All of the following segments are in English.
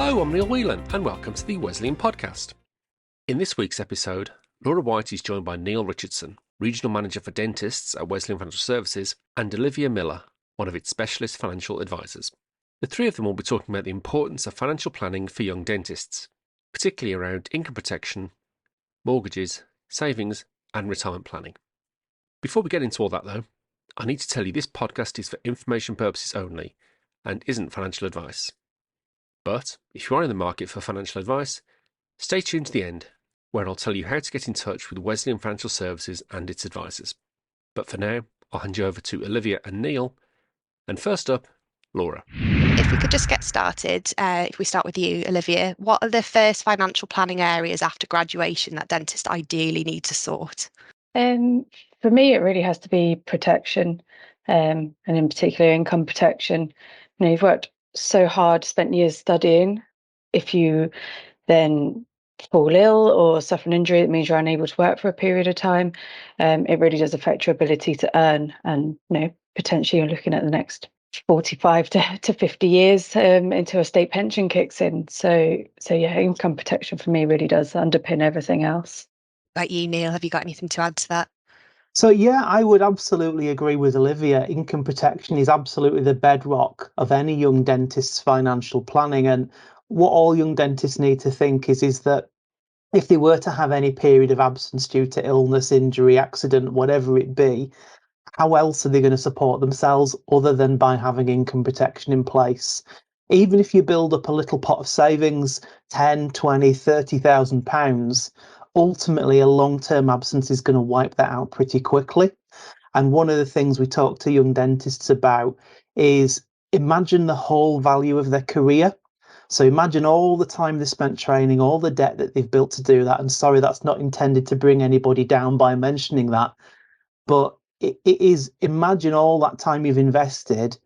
Hello, I'm Neil Whelan, and welcome to the Wesleyan Podcast. In this week's episode, Laura Whyte is joined by Neil Richardson, Regional Manager for Dentists at Wesleyan Financial Services, and Olivia Miller, one of its specialist financial advisors. The three of them will be talking about the importance of financial planning for young dentists, particularly around income protection, mortgages, savings, and retirement planning. Before we get into all that, though, I need to tell you this podcast is for information purposes only and isn't financial advice. But if you are in the market for financial advice, stay tuned to the end, where I'll tell you how to get in touch with Wesleyan Financial Services and its advisors. But for now, I'll hand you over to Olivia and Neil. And first up, Laura. If we could just get started, if we start with you, Olivia, what are the first financial planning areas after graduation that dentists ideally need to sort? For me, it really has to be protection, and in particular income protection. You've worked so hard, spent years studying. If you then fall ill or suffer an injury, it means you're unable to work for a period of time. It really does affect your ability to earn, and potentially you're looking at the next 45 to 50 years until a state pension kicks in. So yeah, income protection for me really does underpin everything else. Like you, Neil, have you got anything to add to that? So yeah, I would absolutely agree with Olivia. Income protection is absolutely the bedrock of any young dentist's financial planning. And what all young dentists need to think is that if they were to have any period of absence due to illness, injury, accident, whatever it be, how else are they going to support themselves other than by having income protection in place? Even if you build up a little pot of savings, 10, 20, 30,000 pounds, ultimately a long-term absence is going to wipe that out pretty quickly. And one of the things we talk to young dentists about is imagine the whole value of their career. So imagine all the time they spent training, all the debt that they've built to do that. And sorry, that's not intended to bring anybody down by mentioning that. But it is, imagine all that time you've invested,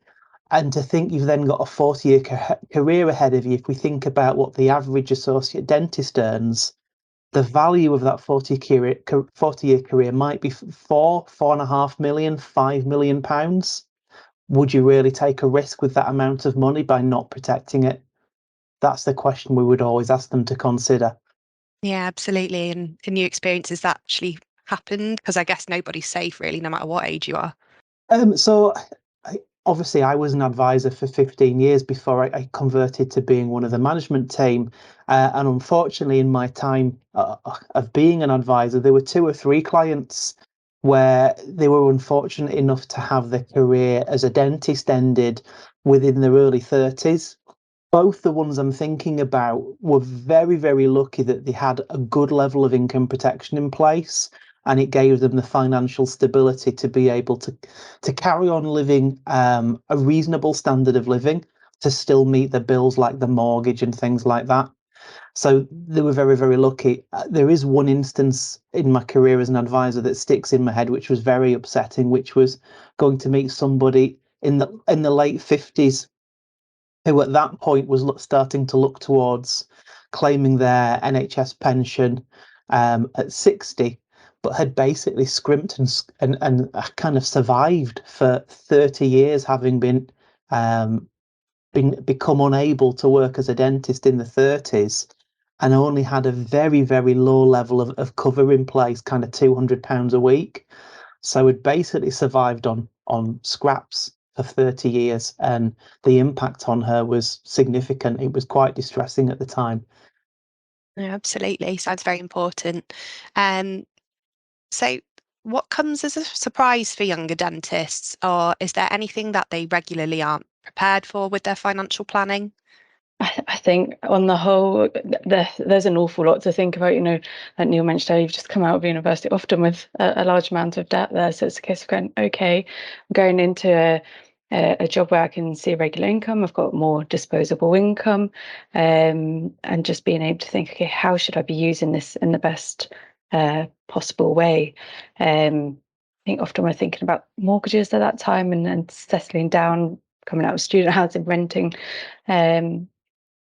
and to think you've then got a 40-year career ahead of you. If we think about what the average associate dentist earns, the value of that 40-year career might be 4.5 million, 5 million pounds. Would you really take a risk with that amount of money by not protecting it? That's the question we would always ask them to consider. Yeah, absolutely. And in your experience, has that actually happened? Because I guess nobody's safe really, no matter what age you are. Obviously, I was an advisor for 15 years before I converted to being one of the management team. And unfortunately, in my time of being an advisor, there were 2 or 3 clients where they were unfortunate enough to have their career as a dentist ended within their early 30s. Both the ones I'm thinking about were very, very lucky that they had a good level of income protection in place, and it gave them the financial stability to be able to carry on living a reasonable standard of living, to still meet the bills like the mortgage and things like that. So they were very, very lucky. There is one instance in my career as an advisor that sticks in my head, which was very upsetting, which was going to meet somebody in the late 50s who at that point was starting to look towards claiming their NHS pension at 60, but had basically scrimped and kind of survived for 30 years, having become unable to work as a dentist in the 30s, and only had a very, very low level of cover in place, kind of £200 a week. So had basically survived on scraps for 30 years, and the impact on her was significant. It was quite distressing at the time. Yeah, absolutely. Sounds very important. So what comes as a surprise for younger dentists, or is there anything that they regularly aren't prepared for with their financial planning? I think on the whole, there's an awful lot to think about. Like Neil mentioned, you've just come out of university, often with a large amount of debt there. So it's a case of going, okay, I'm going into a job where I can see a regular income. I've got more disposable income, and just being able to think, okay, how should I be using this in the best possible way? I think often we're thinking about mortgages at that time and settling down, coming out of student housing, renting.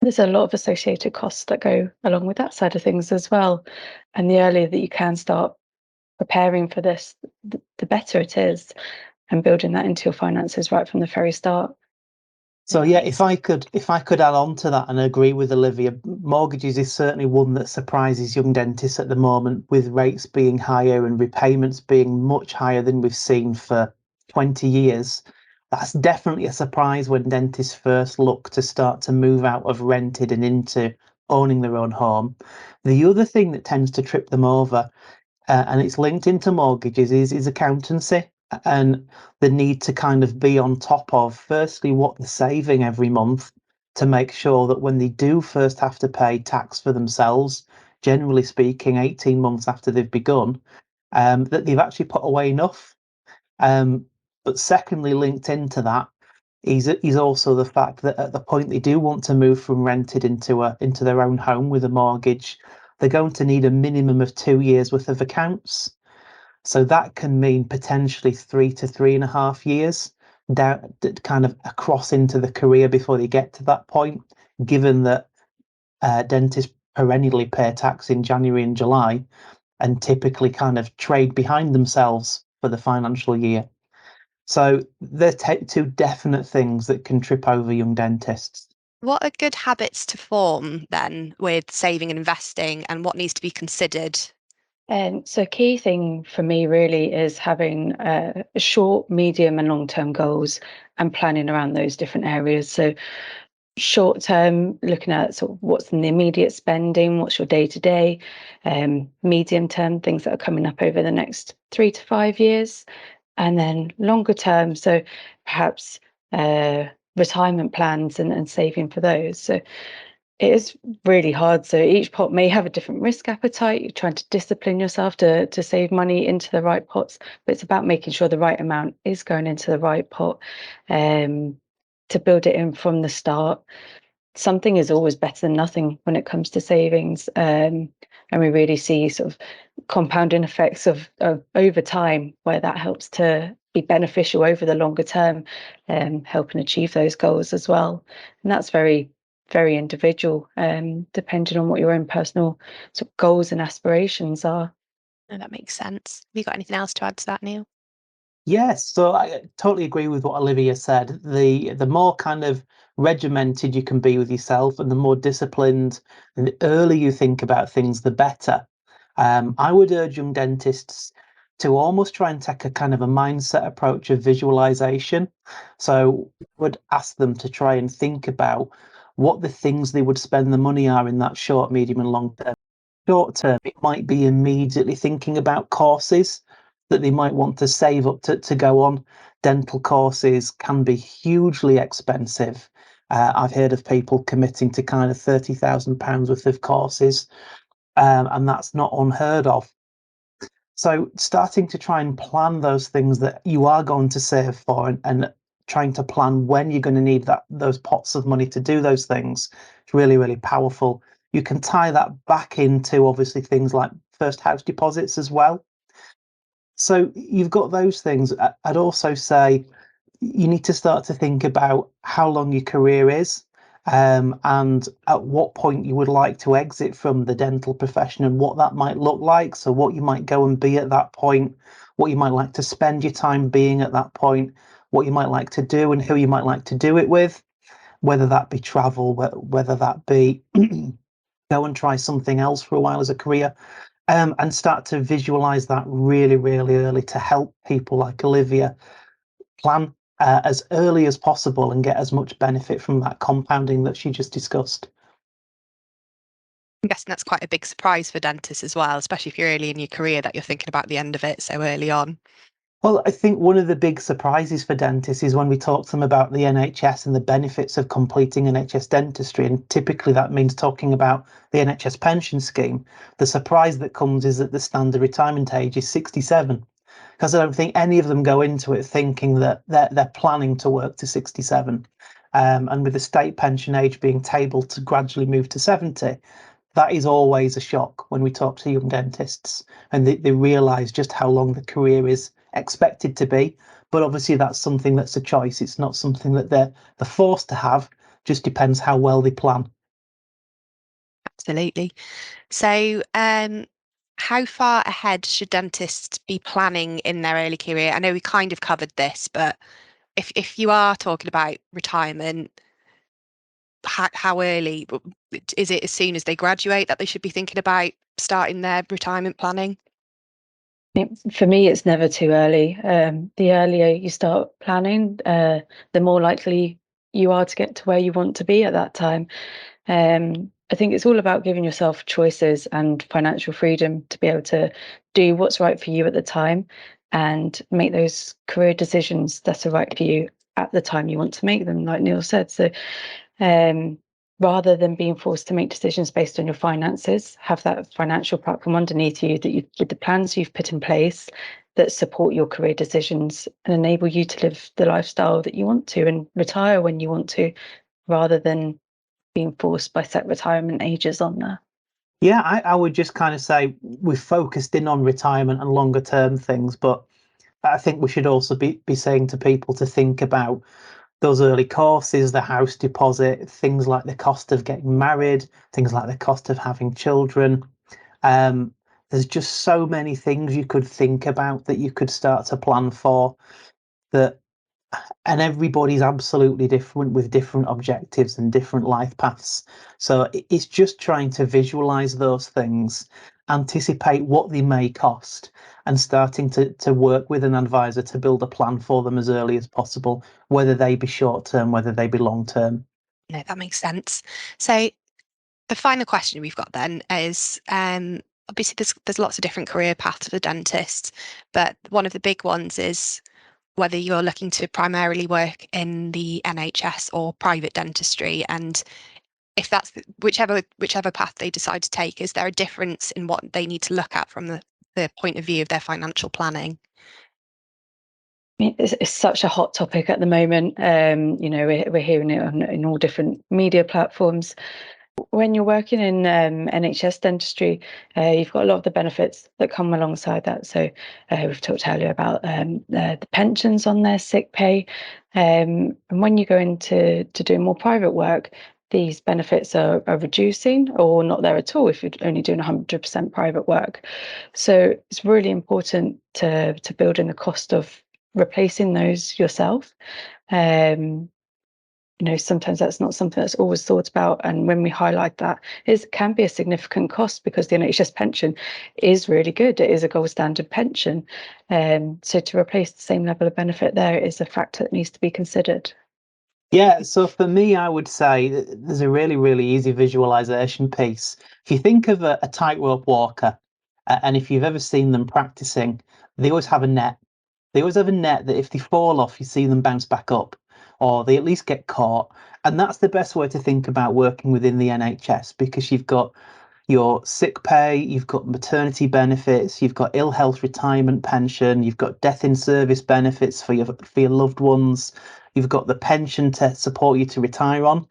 There's a lot of associated costs that go along with that side of things as well. And the earlier that you can start preparing for this, the better it is, and building that into your finances right from the very start. So yeah, if I could add on to that and agree with Olivia, mortgages is certainly one that surprises young dentists at the moment, with rates being higher and repayments being much higher than we've seen for 20 years. That's definitely a surprise when dentists first look to start to move out of rented and into owning their own home. The other thing that tends to trip them over, and it's linked into mortgages, is accountancy and the need to kind of be on top of, firstly, what they're saving every month to make sure that when they do first have to pay tax for themselves, generally speaking, 18 months after they've begun, that they've actually put away enough. But secondly, linked into that is also the fact that at the point they do want to move from rented into their own home with a mortgage, they're going to need a minimum of 2 years worth of accounts. So that can mean potentially 3 to 3.5 years down, kind of across into the career before they get to that point, given that dentists perennially pay tax in January and July and typically kind of trade behind themselves for the financial year. So they're two definite things that can trip over young dentists. What are good habits to form then with saving and investing, and what needs to be considered? So key thing for me really is having short, medium and long-term goals and planning around those different areas. So short term, looking at sort of what's in the immediate spending, what's your day to day, medium term, things that are coming up over the next 3 to 5 years, and then longer term, so perhaps retirement plans and saving for those. So it is really hard. So each pot may have a different risk appetite. You're trying to discipline yourself to save money into the right pots, but it's about making sure the right amount is going into the right pot, to build it in from the start. Something is always better than nothing when it comes to savings, and we really see sort of compounding effects of over time, where that helps to be beneficial over the longer term, helping achieve those goals as well. And that's very individual, depending on what your own personal sort of goals and aspirations are. Oh, that makes sense. Have you got anything else to add to that, Neil? Yes, so I totally agree with what Olivia said. The more kind of regimented you can be with yourself and the more disciplined and the earlier you think about things, the better. I would urge young dentists to almost try and take a kind of a mindset approach of visualization. So I would ask them to try and think about what the things they would spend the money are in that short, medium and long term. Short term, it might be immediately thinking about courses that they might want to save up to go on. Dental courses can be hugely expensive. I've heard of people committing to kind of £30,000 worth of courses, and that's not unheard of. So starting to try and plan those things that you are going to save for, and trying to plan when you're going to need those pots of money to do those things, is really, really powerful. You can tie that back into obviously things like first house deposits as well. So you've got those things. I'd also say you need to start to think about how long your career is, and at what point you would like to exit from the dental profession and what that might look like. So what you might go and be at that point, what you might like to spend your time being at that point, what you might like to do and who you might like to do it with, whether that be travel, whether that be go and try something else for a while as a career. And start to visualize that really, really early to help people like Olivia plan as early as possible and get as much benefit from that compounding that she just discussed. I'm guessing that's quite a big surprise for dentists as well, especially if you're early in your career, that you're thinking about the end of it so early on. Well, I think one of the big surprises for dentists is when we talk to them about the NHS and the benefits of completing NHS dentistry, and typically that means talking about the NHS pension scheme. The surprise that comes is that the standard retirement age is 67, because I don't think any of them go into it thinking that they're planning to work to 67. And with the state pension age being tabled to gradually move to 70, that is always a shock when we talk to young dentists, and they realise just how long the career is expected to be. But obviously that's something that's a choice. It's not something that they're forced to have. Just depends how well they plan. Absolutely. So, how far ahead should dentists be planning in their early career? I know we kind of covered this, but if you are talking about retirement, how early is it? As soon as they graduate that they should be thinking about starting their retirement planning? For me, it's never too early. The earlier you start planning, the more likely you are to get to where you want to be at that time. I think it's all about giving yourself choices and financial freedom to be able to do what's right for you at the time and make those career decisions that are right for you at the time you want to make them, like Neil said. So rather than being forced to make decisions based on your finances, have that financial platform underneath you that with the plans you've put in place that support your career decisions and enable you to live the lifestyle that you want to and retire when you want to, rather than being forced by set retirement ages on there. Yeah, I would just kind of say we've focused in on retirement and longer term things, but I think we should also be saying to people to think about those early courses, the house deposit, things like the cost of getting married, things like the cost of having children. There's just so many things you could think about that you could start to plan for that. And everybody's absolutely different with different objectives and different life paths. So it's just trying to visualize those things, anticipate what they may cost, and starting to work with an advisor to build a plan for them as early as possible, whether they be short term, whether they be long term. No, that makes sense. So the final question we've got then is, obviously there's lots of different career paths for dentists, but one of the big ones is whether you're looking to primarily work in the NHS or private dentistry, and if that's whichever path they decide to take, is there a difference in what they need to look at from the point of view of their financial planning? It's such a hot topic at the moment. We're hearing it in all different media platforms. When you're working in NHS dentistry, you've got a lot of the benefits that come alongside that. So we've talked earlier about the pensions on their sick pay. And when you go into doing more private work, these benefits are reducing or not there at all if you're only doing 100% private work. So it's really important to build in the cost of replacing those yourself. Sometimes that's not something that's always thought about. And when we highlight that, it can be a significant cost because the NHS pension is really good. It is a gold standard pension. So to replace the same level of benefit there is a factor that needs to be considered. Yeah, so for me, I would say there's a really, really easy visualization piece. If you think of a tightrope walker, and if you've ever seen them practicing, they always have a net. They always have a net that if they fall off, you see them bounce back up, or they at least get caught. And that's the best way to think about working within the NHS, because you've got your sick pay, you've got maternity benefits, you've got ill health retirement pension, you've got death in service benefits for your loved ones, you've got the pension to support you to retire on.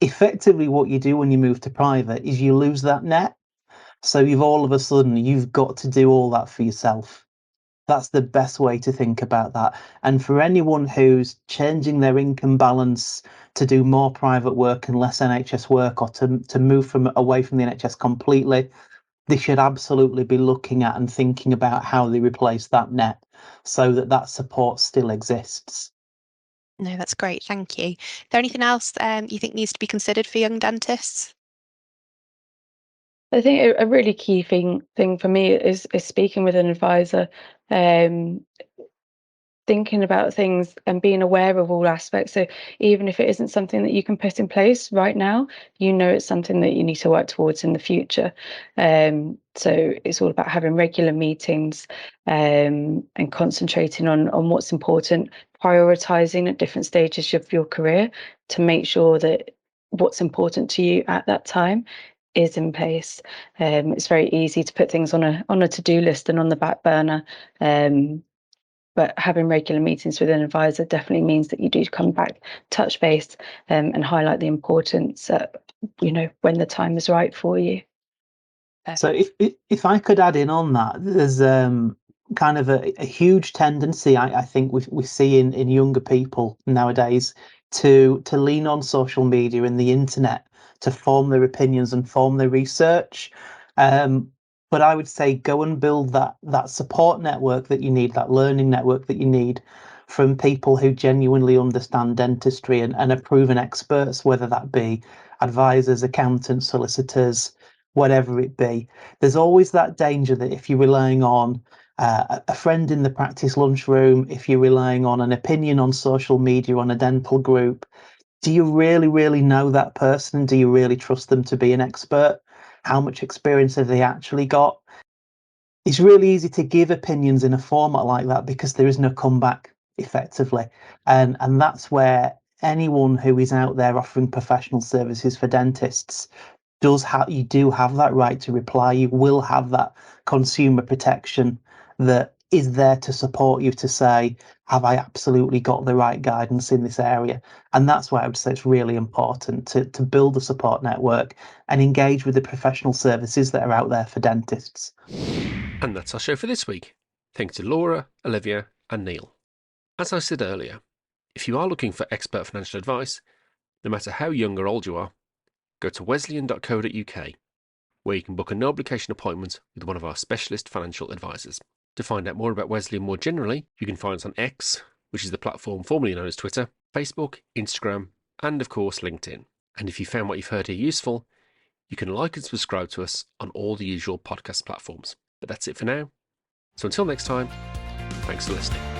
Effectively, what you do when you move to private is you lose that net. So you've got to do all that for yourself. That's the best way to think about that. And for anyone who's changing their income balance to do more private work and less NHS work, or to move away from the NHS completely, they should absolutely be looking at and thinking about how they replace that net so that support still exists. No, that's great. Thank you. Is there anything else you think needs to be considered for young dentists? I think a really key thing for me is speaking with an advisor, thinking about things and being aware of all aspects. So even if it isn't something that you can put in place right now, it's something that you need to work towards in the future. So it's all about having regular meetings and concentrating on what's important, prioritizing at different stages of your career to make sure that what's important to you at that time is in place. It's very easy to put things on a to-do list and on the back burner. But having regular meetings with an advisor definitely means that you do come back, touch base, and highlight the importance, when the time is right for you. So if I could add in on that, there's kind of a huge tendency I think we see in younger people nowadays to lean on social media and the internet to form their opinions and form their research. But I would say go and build that support network that you need, that learning network that you need from people who genuinely understand dentistry and are proven experts, whether that be advisors, accountants, solicitors, whatever it be. There's always that danger that if you're relying on a friend in the practice lunchroom, if you're relying on an opinion on social media, on a dental group, do you really know that person? Do you really trust them to be an expert? How much experience have they actually got? It's really easy to give opinions in a format like that because there is no comeback effectively. And that's where anyone who is out there offering professional services for dentists you do have that right to reply. You will have that consumer protection that is there to support you to say, have I absolutely got the right guidance in this area? And that's why I would say it's really important to build a support network and engage with the professional services that are out there for dentists. And that's our show for this week. Thanks to Laura, Olivia and Neil. As I said earlier, if you are looking for expert financial advice, no matter how young or old you are, go to wesleyan.co.uk, where you can book a no obligation appointment with one of our specialist financial advisors. To find out more about Wesleyan more generally, you can find us on X, which is the platform formerly known as Twitter, Facebook, Instagram, and of course LinkedIn. And if you found what you've heard here useful, you can like and subscribe to us on all the usual podcast platforms. But that's it for now. So until next time, thanks for listening.